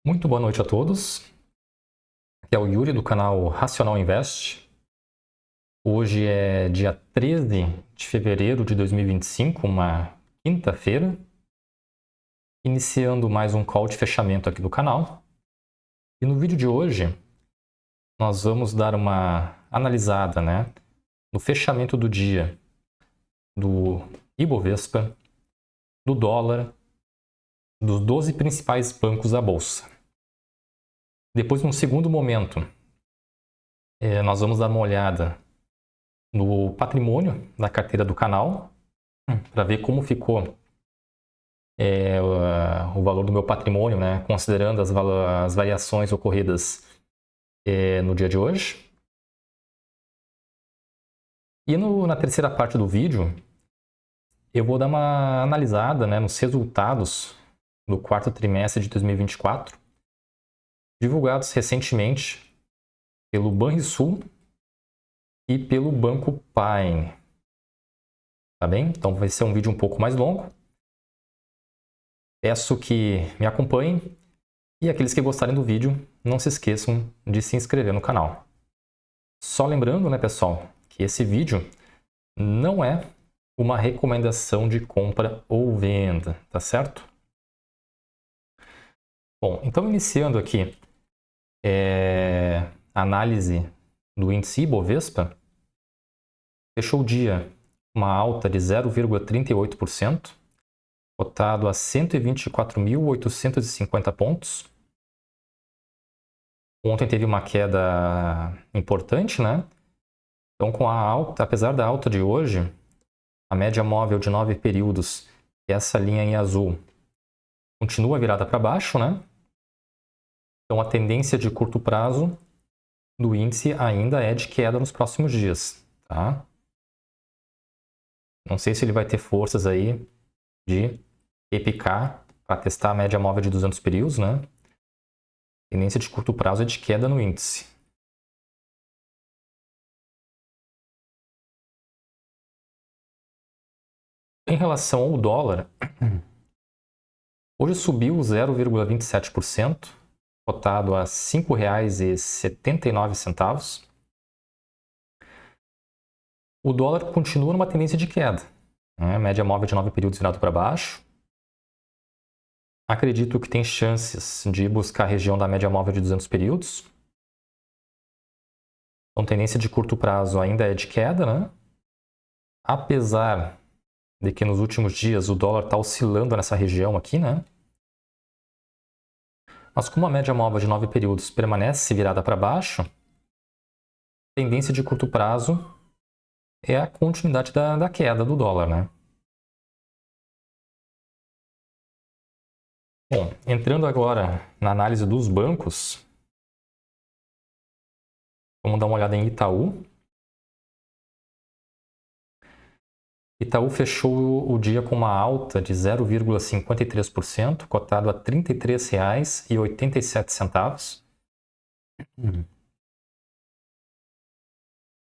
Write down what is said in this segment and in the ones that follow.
Muito boa noite a todos. Aqui é o Yuri do canal Racional Invest. Hoje é dia 13 de fevereiro de 2025, uma quinta-feira. Iniciando mais um call de fechamento aqui do canal. E no vídeo de hoje, nós vamos dar uma analisada, no fechamento do dia do Ibovespa, do dólar, dos 12 principais bancos da Bolsa. Depois, num segundo momento, nós vamos dar uma olhada no patrimônio da carteira do canal, para ver como ficou o valor do meu patrimônio, considerando as variações ocorridas no dia de hoje. E na terceira parte do vídeo, eu vou dar uma analisada nos resultados do quarto trimestre de 2024, divulgados recentemente pelo Banrisul e pelo Banco Paine. Tá bem? Então vai ser um vídeo um pouco mais longo. Peço que me acompanhem e aqueles que gostarem do vídeo, não se esqueçam de se inscrever no canal. Só lembrando, pessoal, que esse vídeo não é uma recomendação de compra ou venda, tá certo? Bom, então iniciando aqui a análise do índice Ibovespa, fechou o dia uma alta de 0,38%, cotado a 124.850 pontos. Ontem teve uma queda importante, Então, com a alta, apesar da alta de hoje, a média móvel de 9 períodos, que é essa linha em azul, continua virada para baixo, Então, a tendência de curto prazo do índice ainda é de queda nos próximos dias, tá? Não sei se ele vai ter forças aí de repicar para testar a média móvel de 200 períodos, Tendência de curto prazo é de queda no índice. Em relação ao dólar, hoje subiu 0,27%, cotado a R$ 5,79. O dólar continua numa tendência de queda, média móvel de 9 períodos virado para baixo. Acredito que tem chances de buscar a região da média móvel de 200 períodos. Então, tendência de curto prazo ainda é de queda, Apesar de que nos últimos dias o dólar está oscilando nessa região aqui, Mas como a média móvel de 9 períodos permanece virada para baixo, tendência de curto prazo é a continuidade da queda do dólar, Bom, entrando agora na análise dos bancos, vamos dar uma olhada em Itaú. Itaú fechou o dia com uma alta de 0,53%, cotado a R$ 33,87.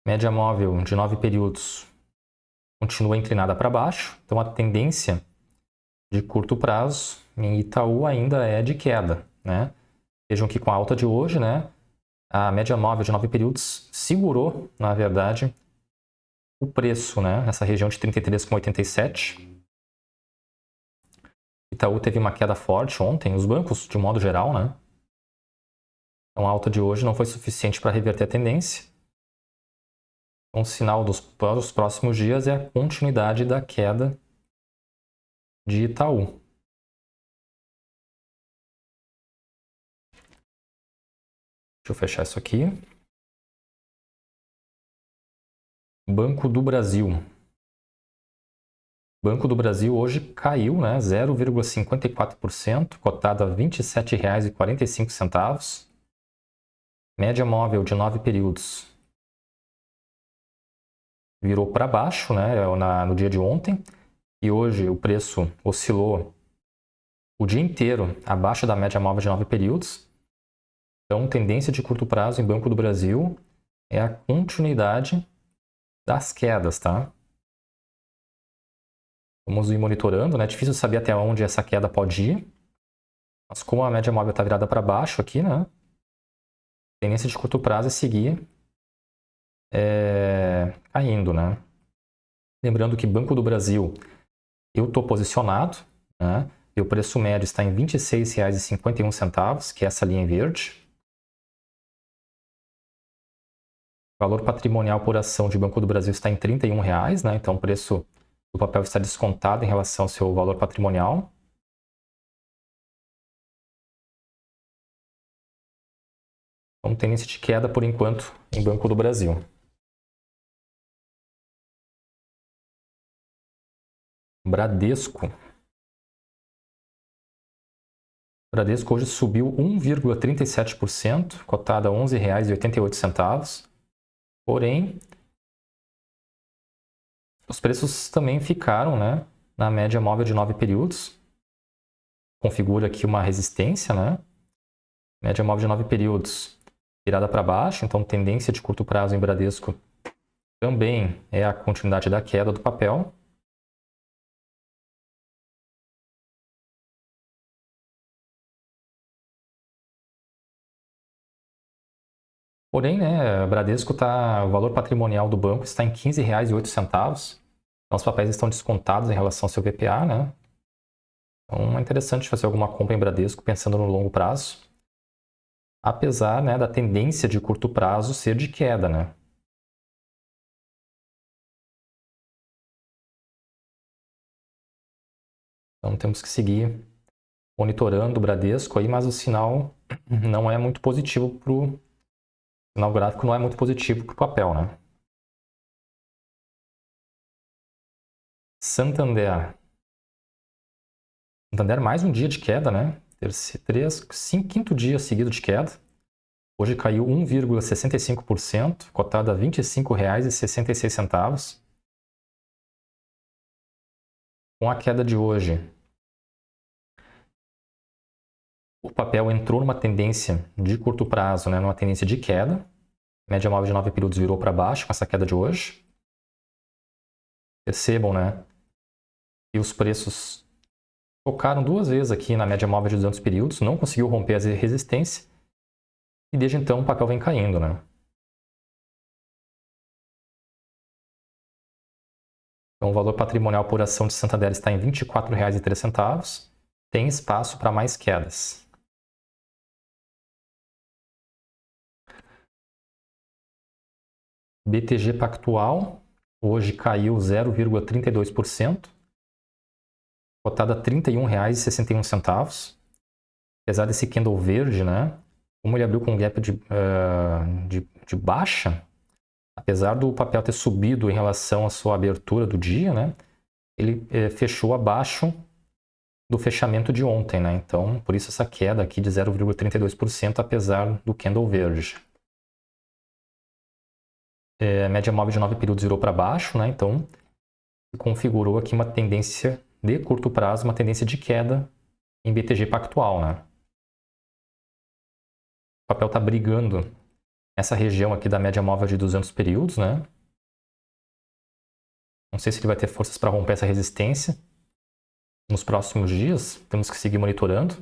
Média móvel de 9 períodos continua inclinada para baixo, então a tendência de curto prazo em Itaú ainda é de queda, Vejam que com a alta de hoje, a média móvel de 9 períodos segurou, na verdade, o preço, nessa região de 33,87. Itaú teve uma queda forte ontem, os bancos de modo geral, Então a alta de hoje não foi suficiente para reverter a tendência. Um sinal dos próximos dias é a continuidade da queda de Itaú. Deixa eu fechar isso aqui. Banco do Brasil. Banco do Brasil hoje caiu, 0,54%, cotado a R$ 27,45. Média móvel de 9 períodos virou para baixo, no dia de ontem. E hoje o preço oscilou o dia inteiro abaixo da média móvel de 9 períodos. Então, tendência de curto prazo em Banco do Brasil é a continuidade das quedas, tá? Vamos ir monitorando, É difícil saber até onde essa queda pode ir. Mas como a média móvel está virada para baixo aqui, né? A tendência de curto prazo é seguir caindo, né? Lembrando que Banco do Brasil, eu estou posicionado, né? E o preço médio está em R$ 26,51, que é essa linha em verde. O valor patrimonial por ação de Banco do Brasil está em R$ 31, né? Então o preço do papel está descontado em relação ao seu valor patrimonial. Então tendência de queda por enquanto em Banco do Brasil. Bradesco. Bradesco hoje subiu 1,37%, cotada a R$ 11,88. Porém, os preços também ficaram, né, na média móvel de 9 períodos. Configura aqui uma resistência, né? Média móvel de 9 períodos virada para baixo, então tendência de curto prazo em Bradesco também é a continuidade da queda do papel. Porém, né, o Bradesco o valor patrimonial do banco está em R$ 15,08. Então, os papéis estão descontados em relação ao seu VPA, né? Então, é interessante fazer alguma compra em Bradesco pensando no longo prazo. Apesar, né, da tendência de curto prazo ser de queda, né? Então, temos que seguir monitorando o Bradesco aí, mas o sinal não é muito positivo o sinal gráfico não é muito positivo para o papel, né? Santander, mais um dia de queda, né? Quinto dia seguido de queda. Hoje caiu 1,65%, cotada a R$ 25,66. Com a queda de hoje, o papel entrou numa tendência de curto prazo, né? Numa tendência de queda. Média móvel de 9 períodos virou para baixo com essa queda de hoje. Percebam, né? Que os preços tocaram duas vezes aqui na média móvel de 200 períodos, não conseguiu romper a resistência. E desde então o papel vem caindo, né? Então o valor patrimonial por ação de Santander está em R$ 24,03. Tem espaço para mais quedas. BTG Pactual, hoje caiu 0,32%, cotada a R$ 31,61. Apesar desse candle verde, né? Como ele abriu com um gap de baixa, apesar do papel ter subido em relação à sua abertura do dia, né? Ele fechou abaixo do fechamento de ontem, né? Então, por isso essa queda aqui de 0,32%, apesar do candle verde. A média móvel de 9 períodos virou para baixo, né? Então, configurou aqui uma tendência de curto prazo, uma tendência de queda em BTG Pactual, né? O papel está brigando nessa região aqui da média móvel de 200 períodos, né? Não sei se ele vai ter forças para romper essa resistência nos próximos dias. Temos que seguir monitorando.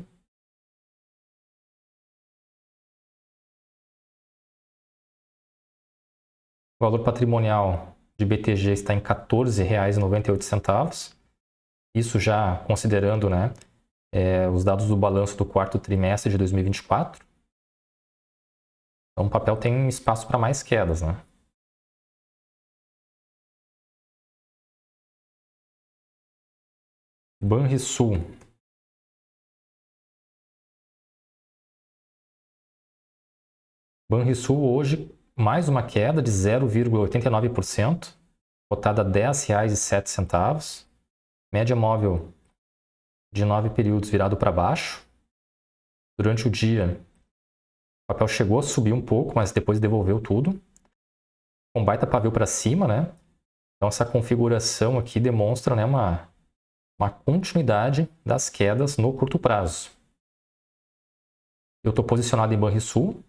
O valor patrimonial de BTG está em R$ 14,98. Isso já considerando, né, os dados do balanço do quarto trimestre de 2024. Então o papel tem espaço para mais quedas, né? Banrisul. Banrisul hoje mais uma queda de 0,89%, cotada a R$ 10,07. Média móvel de 9 períodos virado para baixo. Durante o dia, o papel chegou a subir um pouco, mas depois devolveu tudo. Um baita pavio para cima, né? Então essa configuração aqui demonstra, né, uma continuidade das quedas no curto prazo. Eu estou posicionado em Banrisul.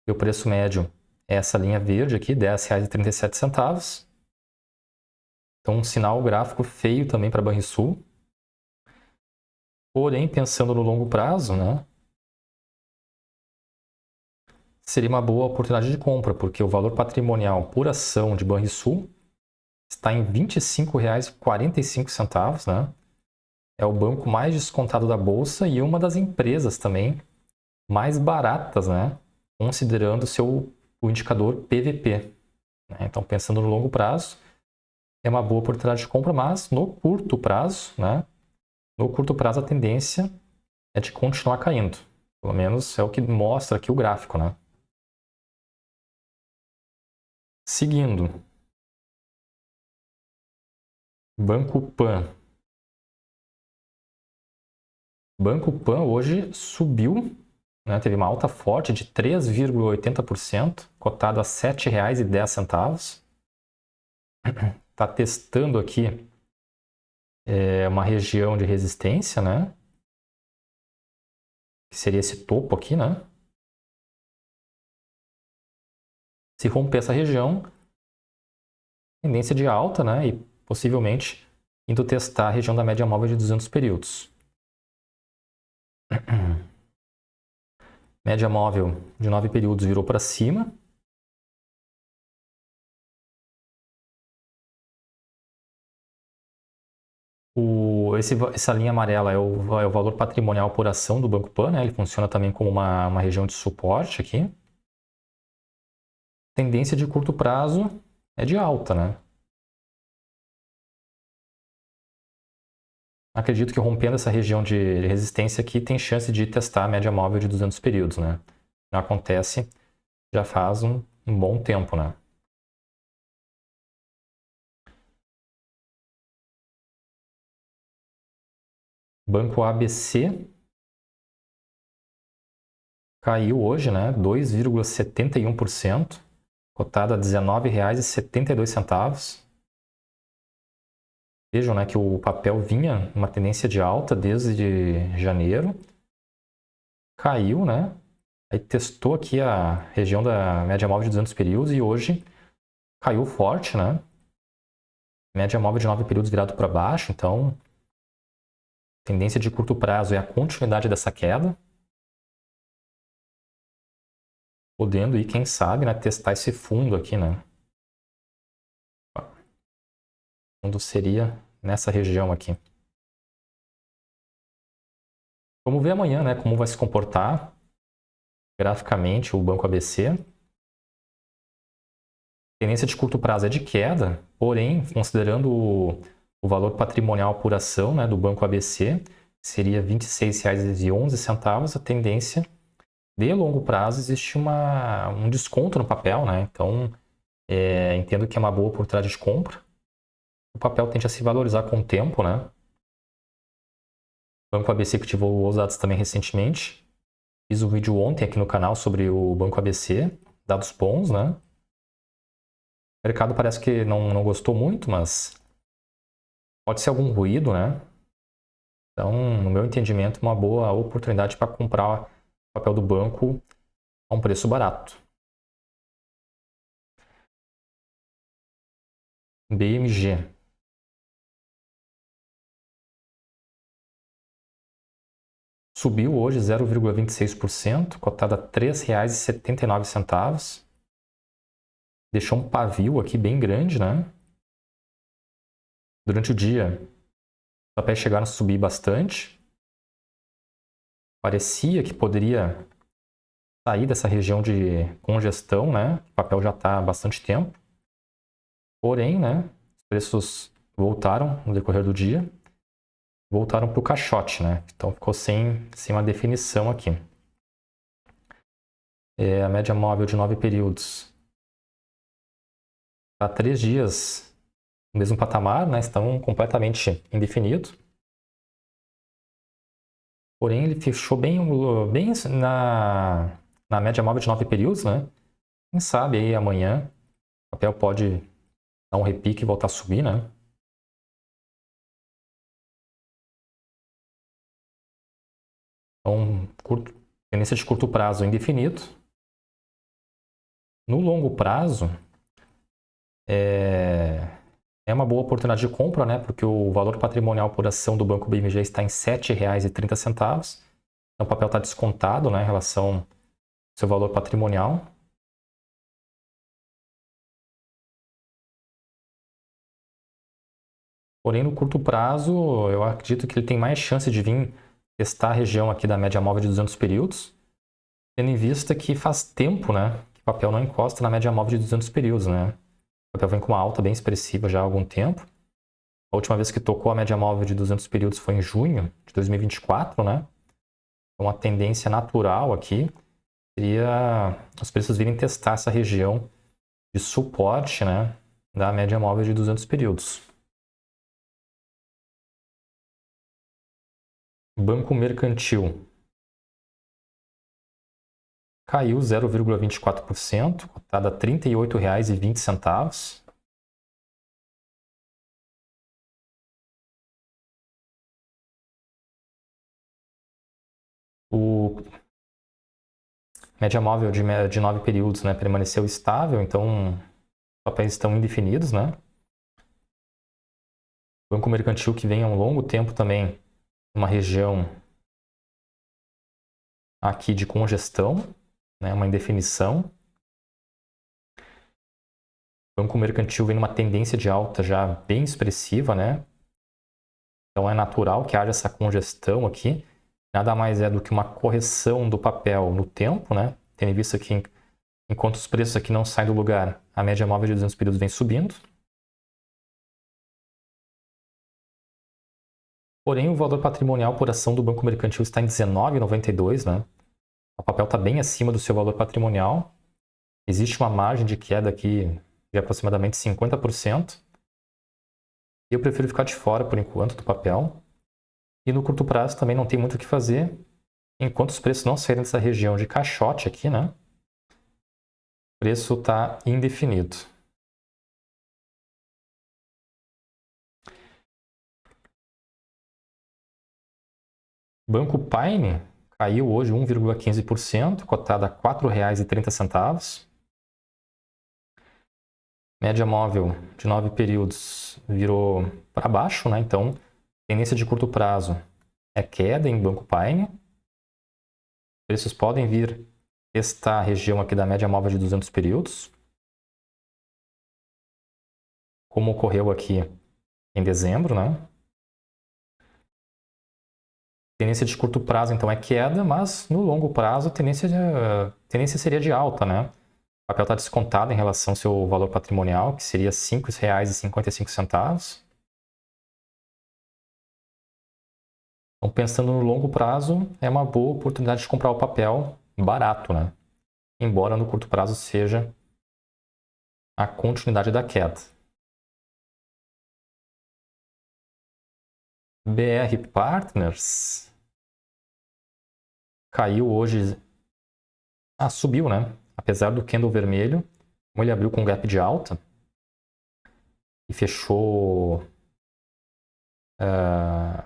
O preço médio é essa linha verde aqui, R$ 10,37. Então um sinal gráfico feio também para Banrisul. Porém, pensando no longo prazo, né, seria uma boa oportunidade de compra, porque o valor patrimonial por ação de Banrisul está em R$ 25,45, né? É o banco mais descontado da bolsa e uma das empresas também mais baratas, né? Considerando o indicador PVP. Né? Então, pensando no longo prazo, é uma boa oportunidade de compra, mas no curto prazo, né? No curto prazo, a tendência é de continuar caindo. Pelo menos é o que mostra aqui o gráfico, né? Seguindo, Banco Pan. Banco Pan hoje subiu, né? Teve uma alta forte de 3,80%, cotado a R$ 7,10. Está testando aqui uma região de resistência, né? Que seria esse topo aqui, né? Se romper essa região, tendência de alta, né? E possivelmente indo testar a região da média móvel de 200 períodos. Média móvel de 9 períodos virou para cima. Essa linha amarela é o valor patrimonial por ação do Banco Pan, né? Ele funciona também como uma região de suporte aqui. Tendência de curto prazo é de alta, né? Acredito que rompendo essa região de resistência aqui tem chance de testar a média móvel de 200 períodos, né? Não acontece já faz um bom tempo, né? Banco ABC caiu hoje, né? 2,71%, cotado a R$ 19,72. Vejam, né, que o papel vinha uma tendência de alta desde janeiro, caiu, né? Aí testou aqui a região da média móvel de 200 períodos e hoje caiu forte, né? Média móvel de 9 períodos virado para baixo, então tendência de curto prazo é a continuidade dessa queda. Podendo ir, quem sabe, né, testar esse fundo aqui, né? O fundo seria nessa região aqui. Vamos ver amanhã, né, como vai se comportar graficamente o Banco ABC. Tendência de curto prazo é de queda, porém, considerando o valor patrimonial por ação, né, do Banco ABC, seria R$ 26,11, a tendência de longo prazo existe um desconto no papel, né? Então, entendo que é uma boa oportunidade de compra. O papel tende a se valorizar com o tempo, né? O Banco ABC que divulgou os dados também recentemente. Fiz um vídeo ontem aqui no canal sobre o Banco ABC, dados bons, né? O mercado parece que não gostou muito, mas pode ser algum ruído, né? Então, no meu entendimento, uma boa oportunidade para comprar o papel do banco a um preço barato. BMG. Subiu hoje 0,26%, cotada a R$ 3,79. Deixou um pavio aqui bem grande, né? Durante o dia, os papéis chegaram a subir bastante. Parecia que poderia sair dessa região de congestão, né? O papel já está há bastante tempo. Porém, né? Os preços voltaram no decorrer do dia. Voltaram para o caixote, né? Então ficou sem uma definição aqui. A média móvel de 9 períodos está 3 dias no mesmo patamar, né? Estão completamente indefinidos. Porém, ele fechou bem na média móvel de 9 períodos, né? Quem sabe aí amanhã o papel pode dar um repique e voltar a subir, né? Então, tendência de curto prazo indefinido. No longo prazo, É uma boa oportunidade de compra, né? Porque o valor patrimonial por ação do Banco BMG está em R$ 7,30. Então, o papel está descontado, né, em relação ao seu valor patrimonial. Porém, no curto prazo, eu acredito que ele tem mais chance de vir testar a região aqui da média móvel de 200 períodos, tendo em vista que faz tempo, né, que o papel não encosta na média móvel de 200 períodos, né? O papel vem com uma alta bem expressiva já há algum tempo. A última vez que tocou a média móvel de 200 períodos foi em junho de 2024, né? Então, a tendência natural aqui seria os preços virem testar essa região de suporte, né, da média móvel de 200 períodos. Banco Mercantil caiu 0,24%, cotada a R$ 38,20. O média móvel de 9 períodos, né, permaneceu estável, então os papéis estão indefinidos, né? Banco Mercantil que vem há um longo tempo também, uma região aqui de congestão, né, uma indefinição. Banco Mercantil vem numa tendência de alta já bem expressiva, né? Então é natural que haja essa congestão aqui. Nada mais é do que uma correção do papel no tempo, né? Tendo em vista que enquanto os preços aqui não saem do lugar, a média móvel de 200 períodos vem subindo. Porém, o valor patrimonial por ação do Banco Mercantil está em R$ 19,92, né? O papel está bem acima do seu valor patrimonial. Existe uma margem de queda aqui de aproximadamente 50%. Eu prefiro ficar de fora, por enquanto, do papel. E no curto prazo também não tem muito o que fazer. Enquanto os preços não saírem dessa região de caixote aqui, né? O preço está indefinido. Banco Paine caiu hoje 1,15%, cotada a R$ 4,30. Média móvel de 9 períodos virou para baixo, né? Então, tendência de curto prazo é queda em Banco Paine. Preços podem vir testar a região aqui da média móvel de 200 períodos, como ocorreu aqui em dezembro, né? Tendência de curto prazo, então, é queda, mas no longo prazo a tendência seria de alta, né? O papel está descontado em relação ao seu valor patrimonial, que seria R$ 5,55. Então, pensando no longo prazo, é uma boa oportunidade de comprar o papel barato, né? Embora no curto prazo seja a continuidade da queda. BR Partners caiu hoje. Subiu, né? Apesar do candle vermelho, como ele abriu com gap de alta e fechou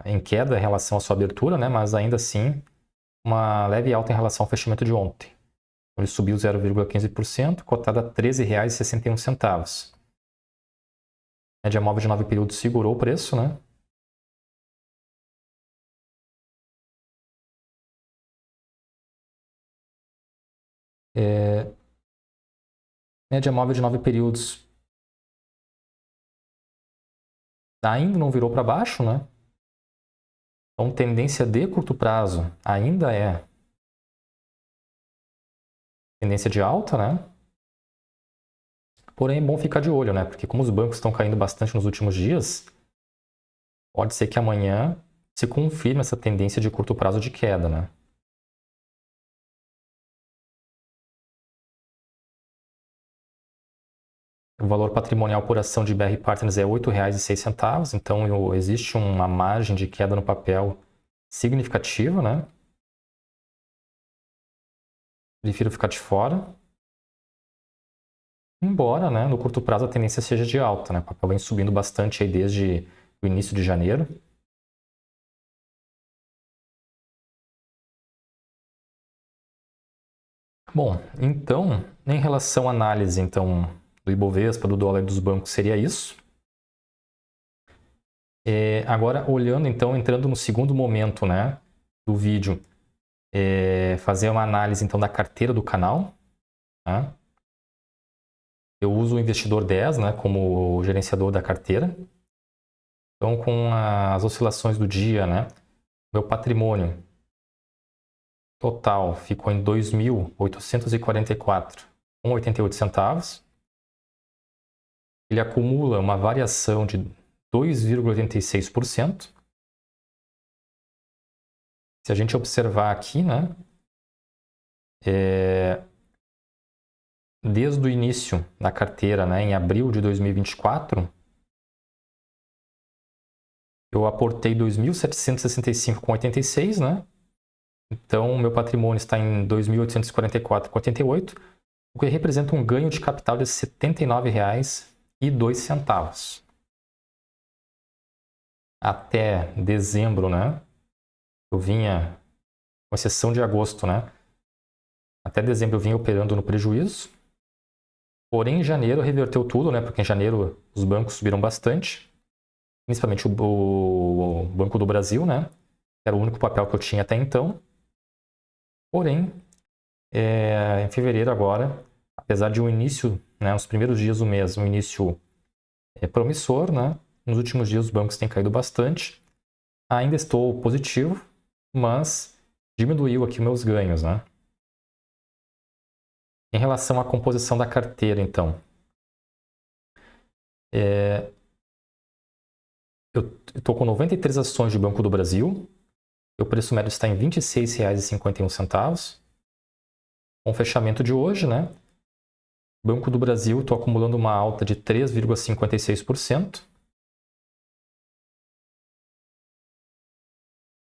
em queda em relação à sua abertura, né? Mas ainda assim, uma leve alta em relação ao fechamento de ontem. Ele subiu 0,15%, cotada a R$ 13,61. Média móvel de 9 períodos segurou o preço, né? Média móvel de 9 períodos ainda não virou para baixo, né? Então, tendência de curto prazo ainda é tendência de alta, né? Porém, é bom ficar de olho, né? Porque como os bancos estão caindo bastante nos últimos dias, pode ser que amanhã se confirme essa tendência de curto prazo de queda, né? O valor patrimonial por ação de BR Partners é R$ 8,06, então existe uma margem de queda no papel significativa, né? Prefiro ficar de fora. Embora, né, no curto prazo a tendência seja de alta, né? O papel vem subindo bastante aí desde o início de janeiro. Bom, então, em relação à análise então, do Ibovespa, do dólar e dos bancos, seria isso. Agora, olhando, então, entrando no segundo momento, né, do vídeo, fazer uma análise, então, da carteira do canal. Tá? Eu uso o Investidor 10, né, como gerenciador da carteira. Então, com as oscilações do dia, né, meu patrimônio total ficou em R$ 2.844,88 centavos. Ele acumula uma variação de 2,86%. Se a gente observar aqui, né, desde o início da carteira, né, em abril de 2024, eu aportei R$ 2.765,86, né? Então, meu patrimônio está em R$ 2.844,88, o que representa um ganho de capital de R$ 79,02. Até dezembro, né? Eu vinha, com exceção de agosto, né? Até dezembro eu vinha operando no prejuízo. Porém, em janeiro reverteu tudo, né? Porque em janeiro os bancos subiram bastante. Principalmente o Banco do Brasil, né? Era o único papel que eu tinha até então. Porém, em fevereiro agora, apesar de um início, né, os primeiros dias do mês, um início promissor, né? Nos últimos dias os bancos têm caído bastante. Ainda estou positivo, mas diminuiu aqui meus ganhos, né? Em relação à composição da carteira, então, eu estou com 93 ações de Banco do Brasil. O preço médio está em R$ 26,51. Com o fechamento de hoje, né? Banco do Brasil, estou acumulando uma alta de 3,56%.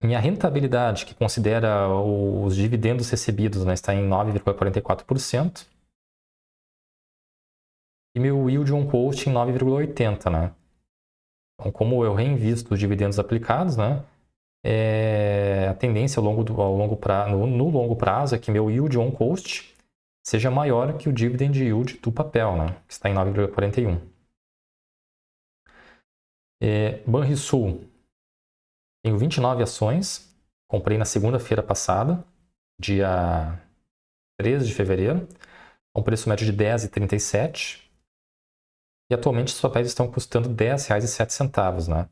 Minha rentabilidade, que considera os dividendos recebidos, né, está em 9,44%. E meu yield on cost em 9,80%, né? Então, como eu reinvisto os dividendos aplicados, né, a tendência no longo prazo é que meu yield on cost seja maior que o dividend yield do papel, né, que está em 9,41%. Banrisul, tenho 29 ações, comprei na segunda-feira passada, dia 13 de fevereiro, a um preço médio de R$ 10,37. E atualmente os papéis estão custando R$ 10,07, né?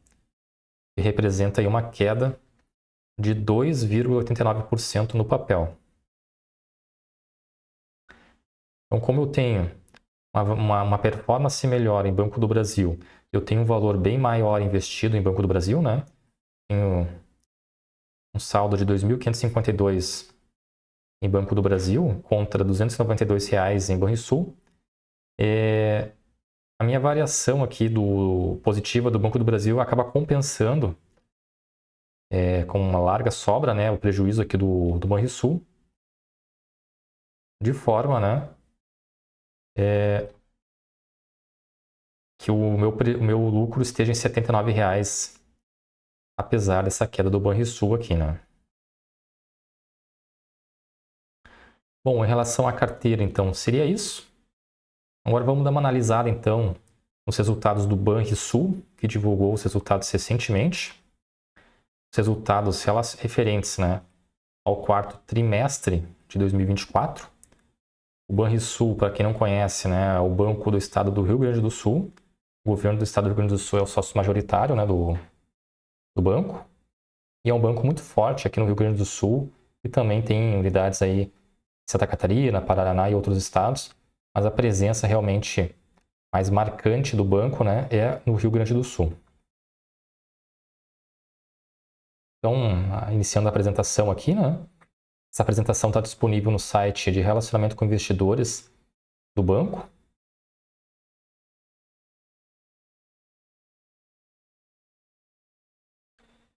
Que representa aí uma queda de 2,89% no papel. Então, como eu tenho uma performance melhor em Banco do Brasil, eu tenho um valor bem maior investido em Banco do Brasil, né? Tenho um saldo de R$ 2.552 em Banco do Brasil contra R$ 292 em Banrisul. A minha variação aqui positiva do Banco do Brasil acaba compensando com uma larga sobra, né, o prejuízo aqui do Banrisul, de forma, né, que o meu lucro esteja em R$ 79,00, apesar dessa queda do Banrisul aqui, né. Bom, em relação à carteira, então, seria isso. Agora vamos dar uma analisada, então, nos resultados do Banrisul, que divulgou os resultados recentemente. Os resultados referentes, né, ao quarto trimestre de 2024. O Banrisul, para quem não conhece, né, é o Banco do Estado do Rio Grande do Sul. O governo do Estado do Rio Grande do Sul é o sócio majoritário, né, do banco. E é um banco muito forte aqui no Rio Grande do Sul e também tem unidades aí em Santa Catarina, Paraná e outros estados. Mas a presença realmente mais marcante do banco, né, é no Rio Grande do Sul. Então, iniciando a apresentação aqui, né? Essa apresentação está disponível no site de relacionamento com investidores do banco.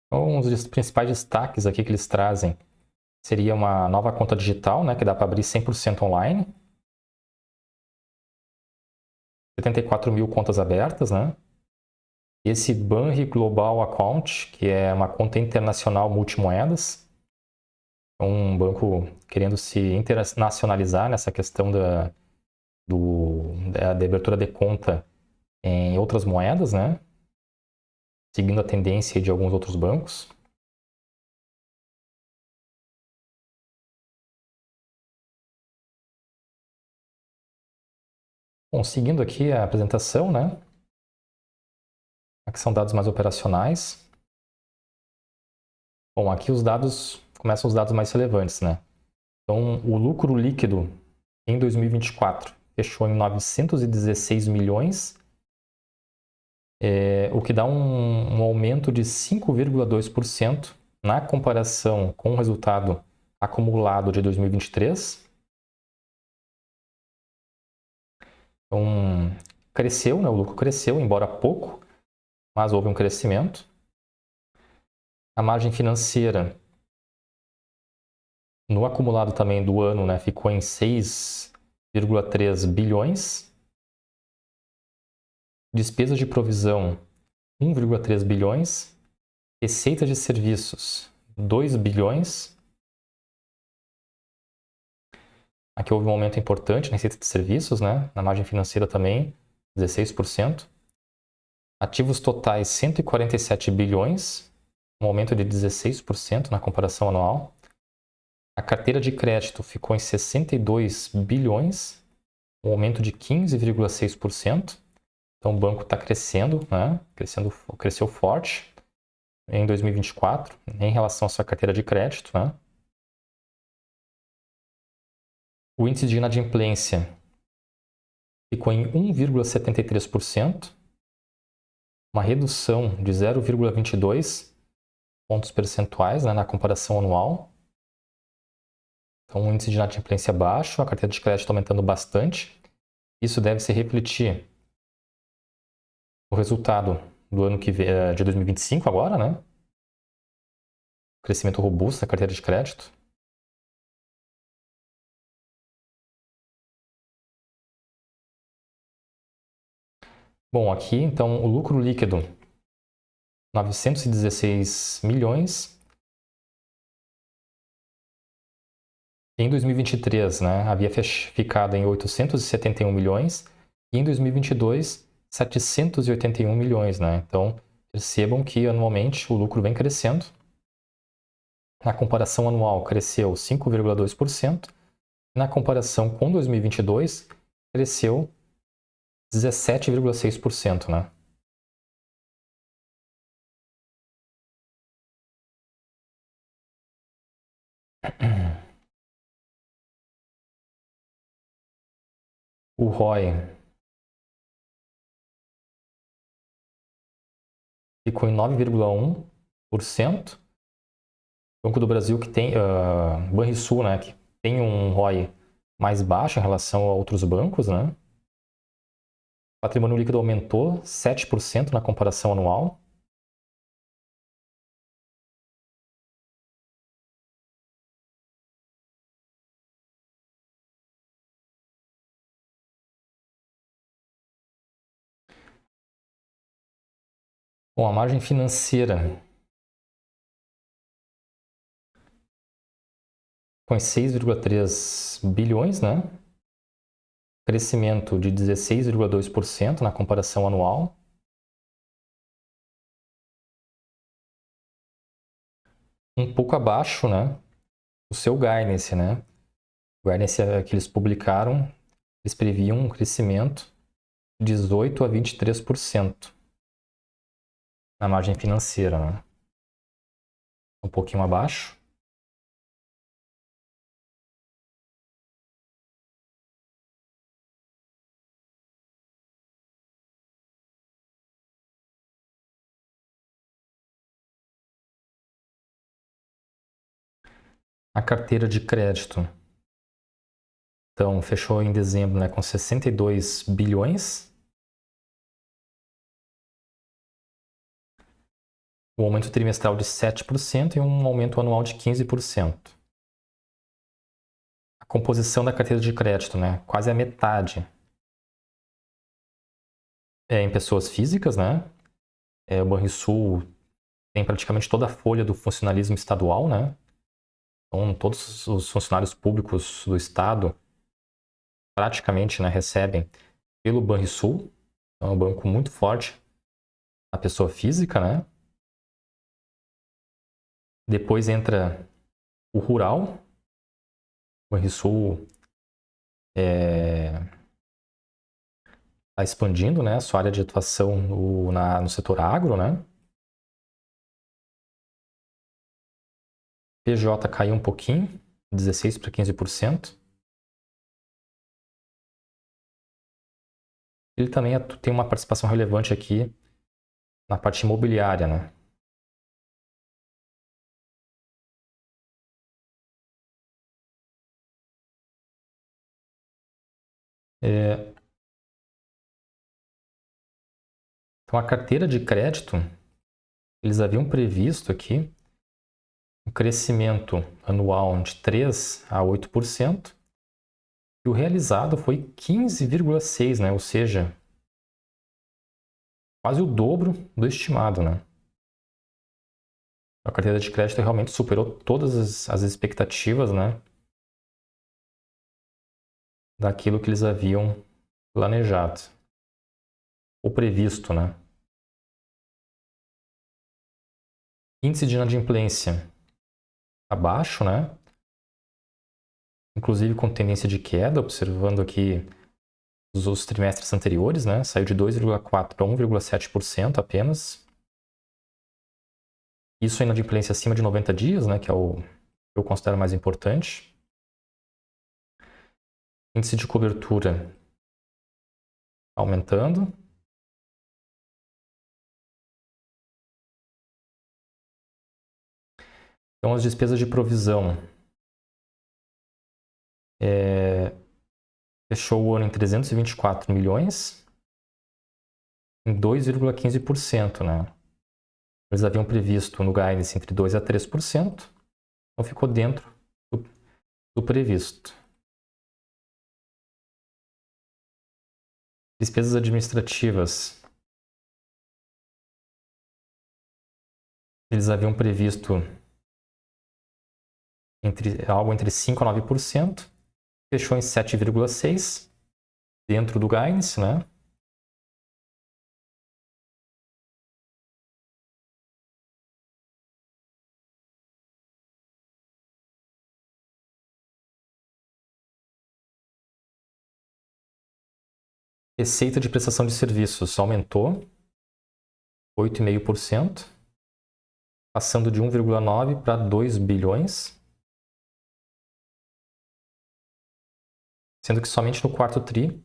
Então, um dos principais destaques aqui que eles trazem seria uma nova conta digital, né, que dá para abrir 100% online. 74 mil contas abertas, né? Esse Banri Global Account, que é uma conta internacional multimoedas. Um banco querendo se internacionalizar nessa questão da abertura de conta em outras moedas, né? seguindo a tendência de alguns outros bancos. Bom, seguindo aqui a apresentação, né? Aqui são dados mais operacionais. Bom, aqui começam os dados mais relevantes, né? Então, o lucro líquido em 2024 fechou em 916 milhões, o que dá um aumento de 5,2% na comparação com o resultado acumulado de 2023. Então, cresceu, né? O lucro cresceu, embora pouco, mas houve um crescimento. A margem financeira no acumulado também do ano, né, ficou em 6,3 bilhões. Despesas de provisão, 1,3 bilhões. Receitas de serviços, 2 bilhões. Aqui houve um aumento importante na receita de serviços, né? Na margem financeira também, 16%. Ativos totais, 147 bilhões, um aumento de 16% na comparação anual. A carteira de crédito ficou em 62 bilhões, um aumento de 15,6%. Então o banco está crescendo, né? Cresceu forte em 2024 em relação à sua carteira de crédito, né? O índice de inadimplência ficou em 1,73%, uma redução de 0,22 pontos percentuais, né, na comparação anual. Então, um índice de inadimplência baixo, a carteira de crédito aumentando bastante. Isso deve se refletir no resultado do ano que vem, de 2025 agora, né? Crescimento robusto da carteira de crédito. Bom, aqui então o lucro líquido 916 milhões. Em 2023, né, havia ficado em 871 milhões e em 2022 781 milhões, né? Então, percebam que anualmente o lucro vem crescendo. Na comparação anual cresceu 5,2%. Na comparação com 2022 cresceu 17,6%, né? O ROI ficou em 9,1%. Banco do Brasil que tem, Banrisul, né, que tem um ROI mais baixo em relação a outros bancos, né? O patrimônio líquido aumentou 7% na comparação anual. Bom, a margem financeira com 6,3 bilhões, né? Crescimento de 16,2% na comparação anual. Um pouco abaixo, né? O seu guidance, né? O guidance que eles publicaram, eles previam um crescimento de 18 a 23% na margem financeira, né? Um pouquinho abaixo. A carteira de crédito, então, fechou em dezembro, né, com 62 bilhões. Um aumento trimestral de 7% e um aumento anual de 15%. A composição da carteira de crédito, né, quase a metade é em pessoas físicas, né? O Banrisul tem praticamente toda a folha do funcionalismo estadual, né? Então, todos os funcionários públicos do estado praticamente, né, recebem pelo Banrisul. É um banco muito forte a pessoa física, né? Depois entra o rural. O Banrisul está expandindo, né, a sua área de atuação no setor agro, né? PJ caiu um pouquinho, 16 para 15%. Ele também tem uma participação relevante aqui na parte imobiliária, né? Então, a carteira de crédito, eles haviam previsto aqui um crescimento anual de 3 a 8%, e o realizado foi 15,6%, né? Ou seja, quase o dobro do estimado, né? A carteira de crédito realmente superou todas as expectativas, né? Daquilo que eles haviam planejado ou previsto, né? Índice de inadimplência abaixo, né? Inclusive com tendência de queda, observando aqui os trimestres anteriores, né? Saiu de 2,4% para 1,7% apenas. Isso é inadimplência acima de 90 dias, né? Que é o que eu considero mais importante. Índice de cobertura aumentando. Então, as despesas de provisão fechou o ano em 324 milhões, em 2,15%, né? Eles haviam previsto no guidance entre 2% a 3%, então ficou dentro do previsto. Despesas administrativas, eles haviam previsto algo entre 5% a 9%, fechou em 7,6%, dentro do guidance, né? Receita de prestação de serviços aumentou 8,5%, passando de 1,9 para 2 bilhões, sendo que somente no quarto tri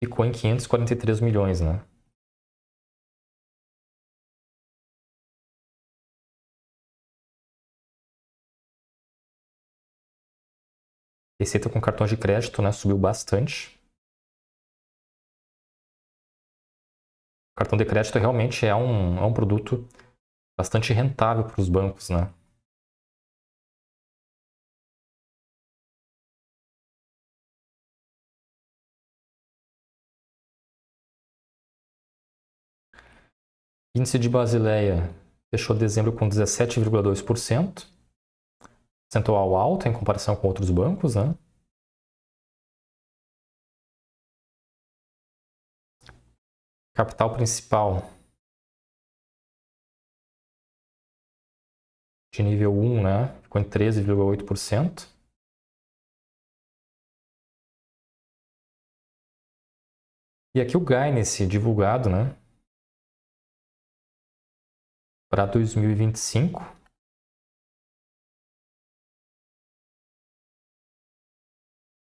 ficou em 543 milhões, né? Receita com cartões de crédito, né, subiu bastante. O cartão de crédito realmente é um produto bastante rentável para os bancos, né? Índice de Basileia fechou dezembro com 17,2%, percentual alto em comparação com outros bancos, né? Capital principal de nível 1, né? Ficou em 13,8%. E aqui o guidance divulgado, né? Para 2025.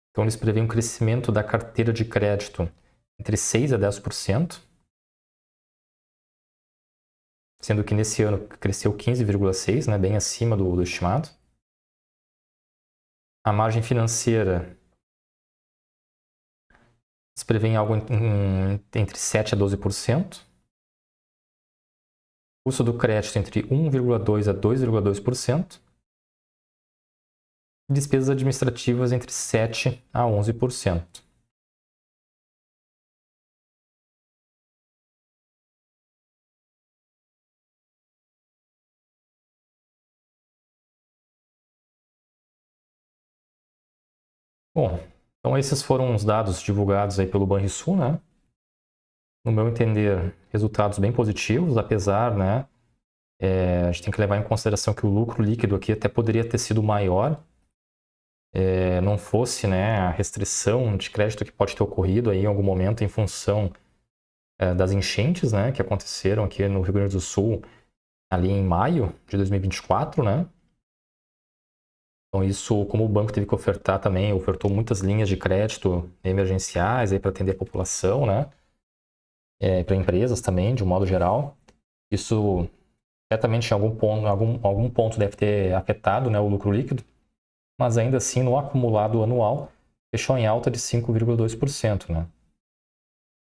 Então eles prevêem um crescimento da carteira de crédito entre 6% a 10%, sendo que nesse ano cresceu 15,6%, né? Bem acima do estimado. A margem financeira, eles prevêem algo entre 7% a 12%. Custo do crédito entre 1,2% a 2,2%. E despesas administrativas entre 7% a 11%. Bom, então esses foram os dados divulgados aí pelo Banrisul, né? no meu entender, resultados bem positivos, apesar, né, a gente tem que levar em consideração que o lucro líquido aqui até poderia ter sido maior, não fosse, né, a restrição de crédito que pode ter ocorrido aí em algum momento em função das enchentes, né, que aconteceram aqui no Rio Grande do Sul ali em maio de 2024, né? Então isso, como o banco teve que ofertar também, ofertou muitas linhas de crédito emergenciais aí para atender a população, né? Para empresas também, de um modo geral. Isso certamente em algum ponto deve ter afetado, né, o lucro líquido, mas ainda assim no acumulado anual fechou em alta de 5,2%, né?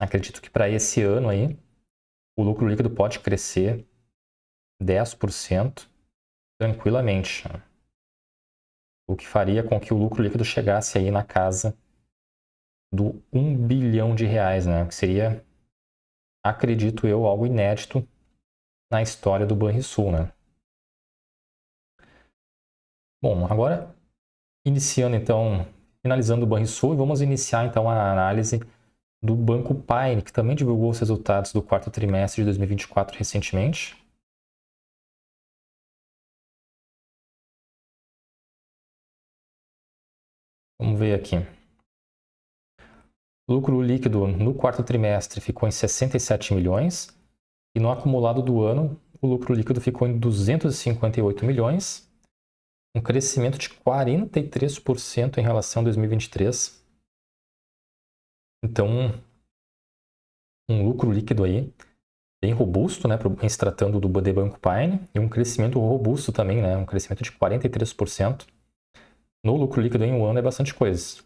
Acredito que para esse ano aí o lucro líquido pode crescer 10% tranquilamente, né? O que faria com que o lucro líquido chegasse aí na casa do 1 bilhão de reais, né? Que seria, acredito eu, algo inédito na história do Banrisul, né? Bom, agora iniciando então, finalizando o Banrisul, vamos iniciar então a análise do Banco Paine, que também divulgou os resultados do quarto trimestre de 2024 recentemente. Vamos ver aqui. O lucro líquido no quarto trimestre ficou em 67 milhões e no acumulado do ano o lucro líquido ficou em 258 milhões, um crescimento de 43% em relação a 2023. Então, um lucro líquido aí bem robusto, né, em se tratando do Banco Paine, e um crescimento robusto também, né, um crescimento de 43%. No lucro líquido em um ano é bastante coisa.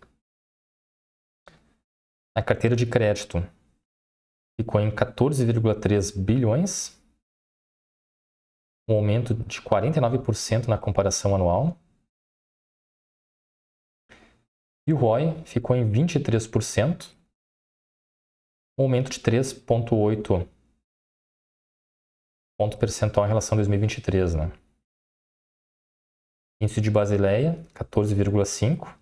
A carteira de crédito ficou em 14,3 bilhões, um aumento de 49% na comparação anual. E o ROI ficou em 23%, um aumento de 3,8 ponto percentual em relação a 2023, né? Índice de Basileia, 14,5,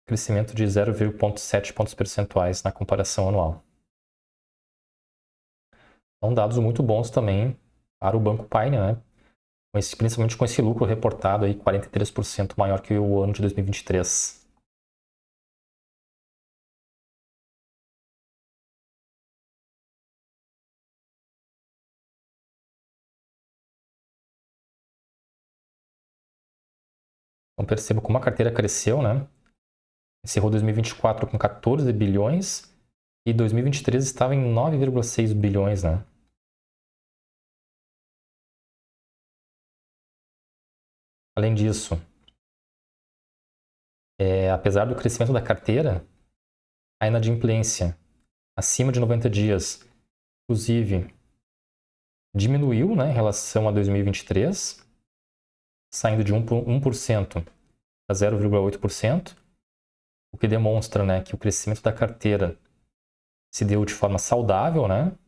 crescimento de 0,7 pontos percentuais na comparação anual. São dados muito bons também para o Banco Paine, né? Principalmente com esse lucro reportado aí 43% maior que o ano de 2023. Então perceba como a carteira cresceu, né? Encerrou 2024 com 14 bilhões e 2023 estava em 9,6 bilhões, né? Além disso, apesar do crescimento da carteira, a inadimplência acima de 90 dias, inclusive, diminuiu, né, em relação a 2023, saindo de 1% para 0,8%, o que demonstra, né, que o crescimento da carteira se deu de forma saudável, né,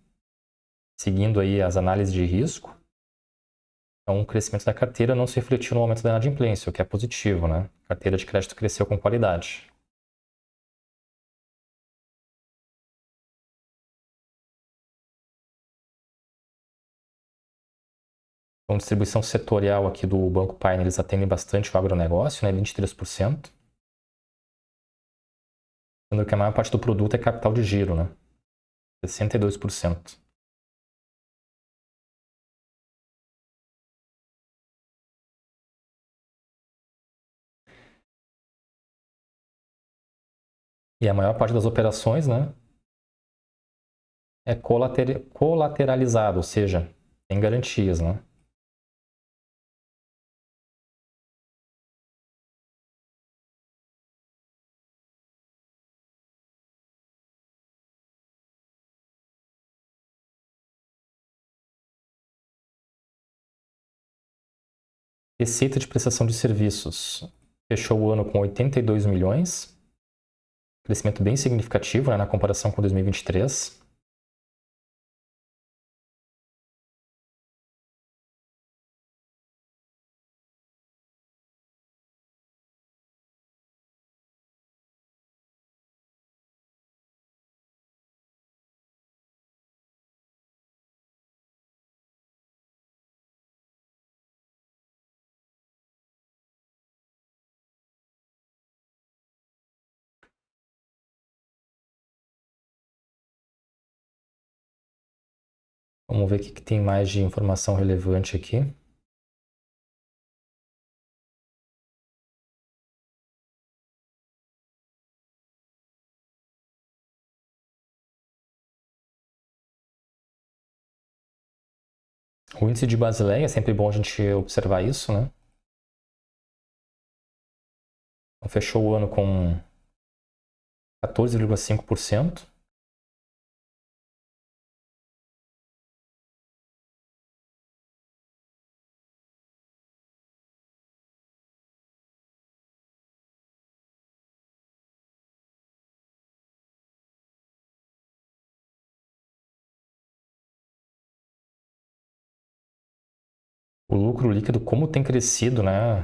seguindo aí as análises de risco. Então, o crescimento da carteira não se refletiu no aumento da inadimplência, o que é positivo, né? A carteira de crédito cresceu com qualidade. Então, distribuição setorial aqui do Banco Paine, eles atendem bastante o agronegócio, né? 23%. Sendo que a maior parte do produto é capital de giro, né? 62%. E a maior parte das operações, né, é colateralizado, ou seja, tem garantias, né? Receita de prestação de serviços fechou o ano com 82 milhões, crescimento bem significativo, né, na comparação com 2023. Vamos ver o que tem mais de informação relevante aqui. O índice de Basileia, é sempre bom a gente observar isso, né? Então, fechou o ano com 14,5%. O lucro líquido, como tem crescido, né?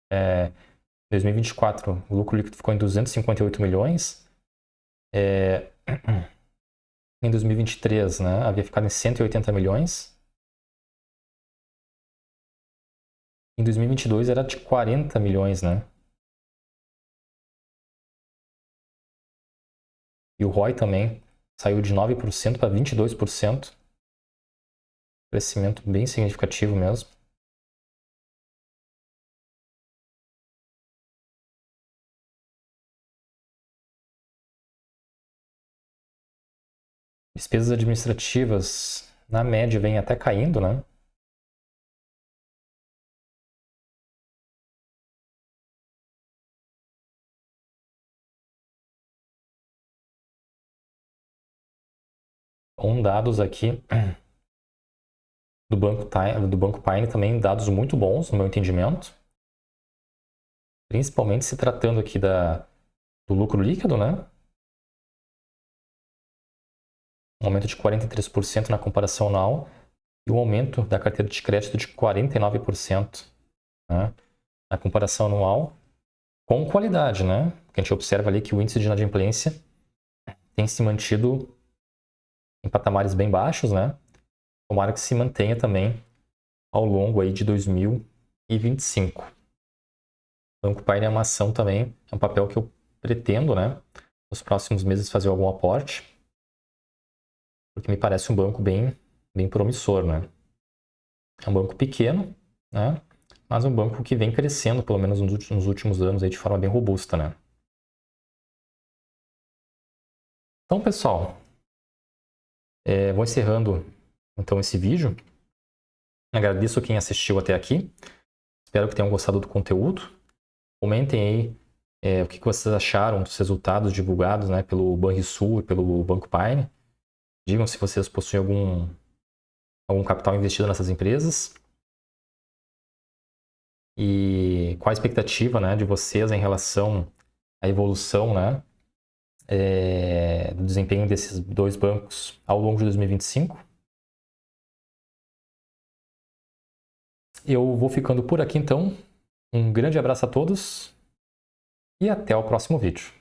Em 2024, o lucro líquido ficou em 258 milhões. Em 2023, né, havia ficado em 180 milhões. Em 2022 era de 40 milhões, né? E o ROI também saiu de 9% para 22%. Crescimento bem significativo mesmo. Despesas administrativas, na média, vem até caindo, né? Com dados aqui do Banco Paine também, dados muito bons, no meu entendimento. Principalmente se tratando aqui do lucro líquido, né? Um aumento de 43% na comparação anual e um aumento da carteira de crédito de 49%, né? Na comparação anual, com qualidade, né? Porque a gente observa ali que o índice de inadimplência tem se mantido em patamares bem baixos, né? Tomara que se mantenha também ao longo aí de 2025. O Banco Paine é uma ação também, é um papel que eu pretendo, né? Nos próximos meses fazer algum aporte, porque me parece um banco bem promissor, né? É um banco pequeno, né? Mas um banco que vem crescendo, pelo menos nos últimos anos, aí, de forma bem robusta, né? Então, pessoal, vou encerrando então esse vídeo. Agradeço quem assistiu até aqui. Espero que tenham gostado do conteúdo. Comentem aí o que vocês acharam dos resultados divulgados, né, pelo Banrisul e pelo Banco Paine. Digam se vocês possuem algum capital investido nessas empresas. E qual a expectativa, né, de vocês em relação à evolução, né, do desempenho desses dois bancos ao longo de 2025. Eu vou ficando por aqui então. Um grande abraço a todos e até o próximo vídeo.